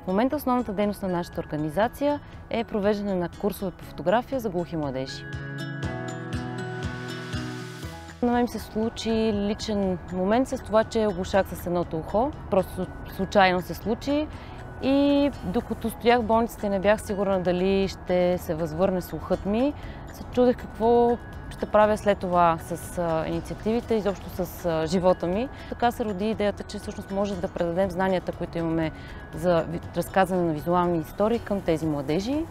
В момента основната дейност на нашата организация е провеждане на курсове по фотография за глухи младежи. На мен се случи личен момент с това, че оглушах с едното ухо. Просто случайно се случи и докато стоях в болницата и не бях сигурна дали ще се възвърне слухът ми, се чудех какво ще правя след това с инициативите, изобщо с живота ми. Така се роди идеята, че всъщност може да предадем знанията, които имаме за разказване на визуални истории към тези младежи.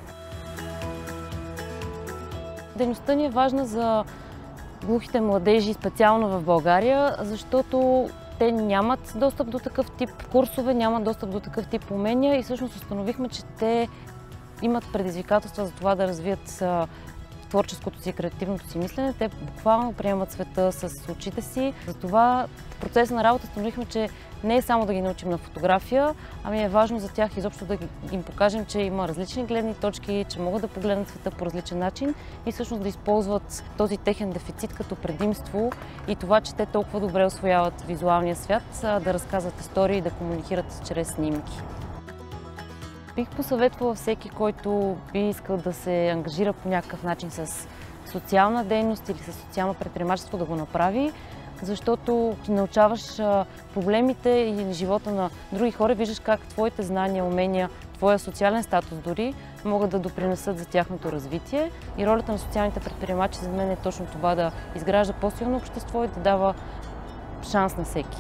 Дейността ни е важна за глухите младежи, специално в България, защото те нямат достъп до такъв тип курсове, нямат достъп до такъв тип умения и всъщност установихме, че те имат предизвикателства за това да развият творческото си и креативното си мислене. Те буквално приемат света с очите си. Затова в процеса на работа установихме, че не е само да ги научим на фотография, ами е важно за тях изобщо да им покажем, че има различни гледни точки, че могат да погледнат света по различен начин и всъщност да използват този техен дефицит като предимство и това, че те толкова добре усвояват визуалния свят, да разказват истории и да комуникират чрез снимки. Бих посъветвала всеки, който би искал да се ангажира по някакъв начин с социална дейност или с социално предприемачество, да го направи, защото научаваш проблемите и живота на други хора, виждаш как твоите знания, умения, твоя социален статус дори могат да допринесат за тяхното развитие. И ролята на социалните предприемачи за мен е точно това, да изгражда по-силно общество и да дава шанс на всеки.